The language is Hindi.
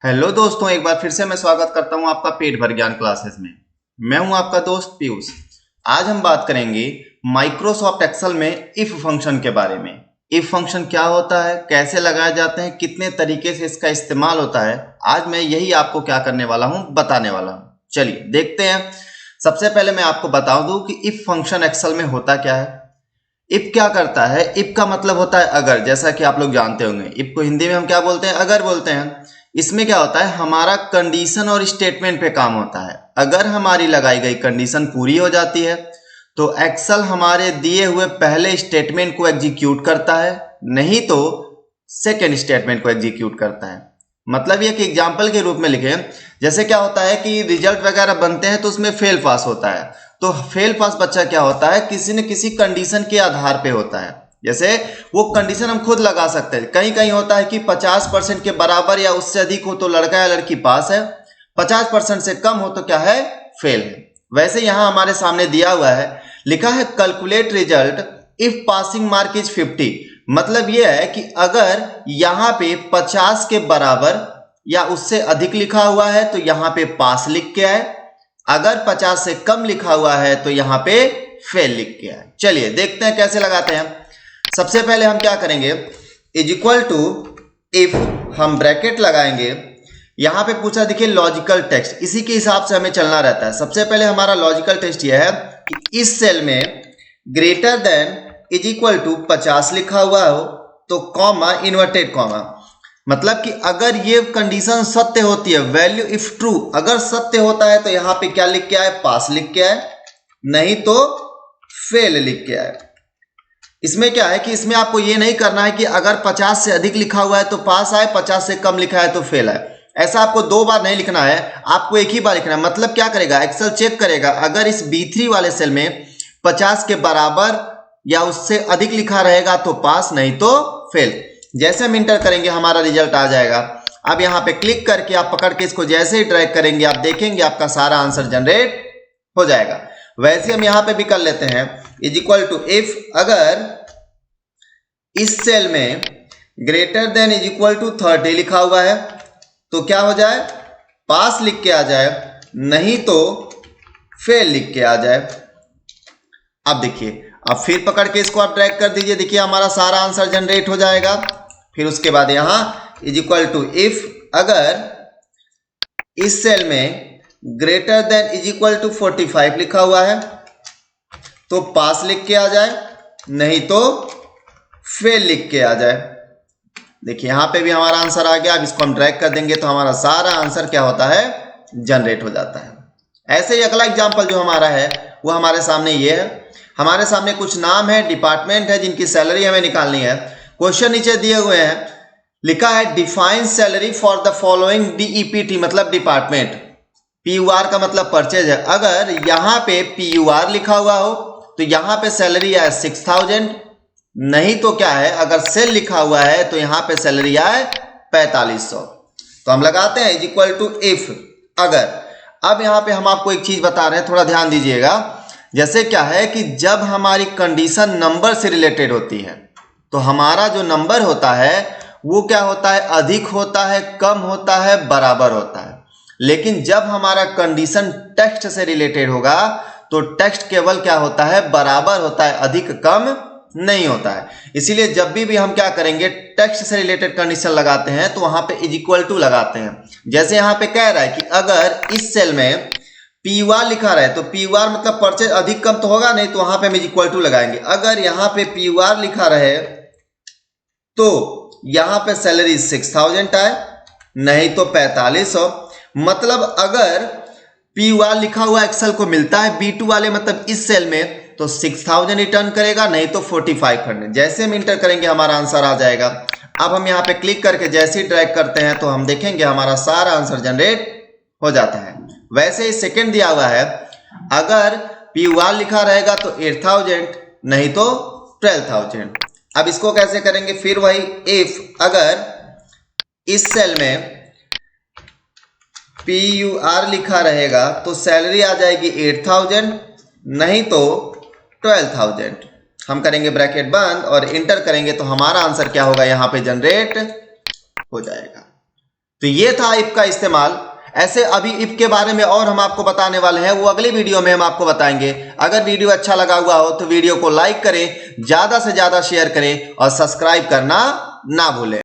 हेलो दोस्तों, एक बार फिर से मैं स्वागत करता हूं आपका पेट भर ज्ञान क्लासेस में। मैं हूं आपका दोस्त पीयूष। आज हम बात करेंगे माइक्रोसॉफ्ट एक्सेल में इफ फंक्शन के बारे में। इफ फंक्शन क्या होता है, कैसे लगाए जाते हैं, कितने तरीके से इसका इस्तेमाल होता है, आज मैं यही आपको क्या करने वाला हूं, बताने वाला हूं। चलिए देखते हैं। सबसे पहले मैं आपको बता दूं कि इफ फंक्शन एक्सेल में होता क्या है। इफ क्या करता है, इफ का मतलब होता है अगर, जैसा कि आप लोग जानते होंगे। इफ को हिंदी में हम क्या बोलते हैं, अगर बोलते हैं। इसमें क्या होता है, हमारा कंडीशन और स्टेटमेंट पे काम होता है। अगर हमारी लगाई गई कंडीशन पूरी हो जाती है तो एक्सेल हमारे दिए हुए पहले स्टेटमेंट को एग्जीक्यूट करता है, नहीं तो सेकेंड स्टेटमेंट को एग्जीक्यूट करता है। मतलब ये कि एग्जाम्पल के रूप में लिखें, जैसे क्या होता है कि रिजल्ट वगैरह बनते हैं तो उसमें फेल पास होता है। तो फेल पास बच्चा क्या होता है, किसी न किसी कंडीशन के आधार पे होता है। जैसे वो कंडीशन हम खुद लगा सकते हैं। कहीं कहीं होता है कि 50% के बराबर या उससे अधिक हो तो लड़का या लड़की पास है, 50% से कम हो तो क्या है, फेल है। वैसे यहां हमारे सामने दिया हुआ है, लिखा है calculate result if passing mark is 50। मतलब यह है कि अगर यहां पे 50 के बराबर या उससे अधिक लिखा हुआ है तो यहां पे पास लिख के आए, अगर 50 से कम लिखा हुआ है तो यहां पे फेल लिख के आए। चलिए देखते हैं कैसे लगाते हैं। सबसे पहले हम क्या करेंगे, इज इक्वल टू इफ, हम ब्रैकेट लगाएंगे। यहां पे पूछा, देखिए लॉजिकल टेक्स्ट, इसी के हिसाब से हमें चलना रहता है। सबसे पहले हमारा लॉजिकल टेक्स्ट यह है कि इस सेल में greater than is equal to 50 लिखा हुआ हो तो कॉमा, इन्वर्टेड कॉमा। मतलब कि अगर ये कंडीशन सत्य होती है, वैल्यू इफ ट्रू, अगर सत्य होता है तो यहां पे क्या लिख के आए, पास लिख के आए, नहीं तो फेल लिख के आए। इसमें क्या है कि इसमें आपको ये नहीं करना है कि अगर 50 से अधिक लिखा हुआ है तो पास आए, 50 से कम लिखा है तो फेल आए। ऐसा आपको दो बार नहीं लिखना है, आपको एक ही बार लिखना है। मतलब क्या करेगा, एक्सेल चेक करेगा, अगर इस B3 वाले सेल में 50 के बराबर या उससे अधिक लिखा रहेगा तो पास, नहीं तो फेल। जैसे हम इंटर करेंगे हमारा रिजल्ट आ जाएगा। अब यहाँ पे क्लिक करके आप पकड़ के इसको जैसे ही ड्रैग करेंगे, आप देखेंगे आपका सारा आंसर जनरेट हो जाएगा। वैसे हम यहां पे भी कर लेते हैं, इज इक्वल टू इफ, अगर इस सेल में greater than is equal to 30 लिखा हुआ है तो क्या हो जाए, पास लिख के आ जाए, नहीं तो फेल लिख के आ जाए। अब देखिए, अब फिर पकड़ के इसको आप ड्रैग कर दीजिए, देखिए हमारा सारा आंसर जनरेट हो जाएगा। फिर उसके बाद यहां इज इक्वल टू इफ, अगर इस सेल में greater than is equal to 45 लिखा हुआ है तो पास लिख के आ जाए, नहीं तो फेल लिख के आ जाए। देखिए यहां पे भी हमारा आंसर आ गया। अब इसको हम ड्रैग कर देंगे तो हमारा सारा आंसर क्या होता है, जनरेट हो जाता है। ऐसे ही अगला एग्जांपल जो हमारा है वो हमारे सामने ये है। हमारे सामने कुछ नाम है, डिपार्टमेंट है, जिनकी सैलरी हमें निकालनी है। क्वेश्चन नीचे दिए हुए हैं, लिखा है define salary for the following DEPT, मतलब डिपार्टमेंट। PUR का मतलब परचेज है। अगर यहां पे PUR लिखा हुआ हो तो यहां पे सैलरी आए 6000, नहीं तो क्या है, अगर सेल लिखा हुआ है तो यहां पे सैलरी आए 4500। तो हम लगाते हैं इज इक्वल टू इफ, अगर। अब यहां पे हम आपको एक चीज बता रहे हैं, थोड़ा ध्यान दीजिएगा। जैसे क्या है कि जब हमारी कंडीशन नंबर से रिलेटेड होती है तो हमारा जो नंबर होता है वो क्या होता है, अधिक होता है, कम होता है, बराबर होता है। लेकिन जब हमारा कंडीशन टेक्स्ट से रिलेटेड होगा तो टेक्स्ट केवल क्या होता है, बराबर होता है, अधिक कम नहीं होता है। इसीलिए जब भी हम क्या करेंगे, टेक्स्ट से रिलेटेड कंडीशन लगाते हैं तो वहां पे इज इक्वल टू लगाते हैं। जैसे यहां पे कह रहा है कि अगर इस सेल में PUR लिखा रहा है तो PUR मतलब परचेज अधिक कम तो होगा नहीं, तो वहां पे हम इज इक्वल टू लगाएंगे। अगर यहां पे PUR लिखा रहे तो यहां पे सैलरी 6000 आए, नहीं तो 4500। मतलब अगर PUR लिखा हुआ एक्सेल को मिलता है B2 वाले, मतलब इस सेल में, तो 6000 रिटर्न करेगा, नहीं तो 4500। जैसे हम इंटर करेंगे हमारा आंसर आ जाएगा। अब हम यहाँ पे क्लिक करके जैसे ही ड्रैग करते हैं तो हम देखेंगे हमारा सारा आंसर जनरेट हो जाता है। वैसे ही सेकंड दिया हुआ है, अगर PUR लिखा रहेगा तो 8000, नहीं तो 12000। अब इसको कैसे करेंगे, फिर वही इफ, अगर इस सेल में PUR लिखा रहेगा तो सैलरी आ जाएगी 8000, नहीं तो 12000। हम करेंगे ब्रैकेट बंद और इंटर करेंगे तो हमारा आंसर क्या होगा, यहां पे जनरेट हो जाएगा। तो ये था इफ का इस्तेमाल। ऐसे अभी इफ के बारे में और हम आपको बताने वाले हैं, वो अगली वीडियो में हम आपको बताएंगे। अगर वीडियो अच्छा लगा हुआ हो तो वीडियो को लाइक करें, ज्यादा से ज्यादा शेयर करें और सब्सक्राइब करना ना भूलें।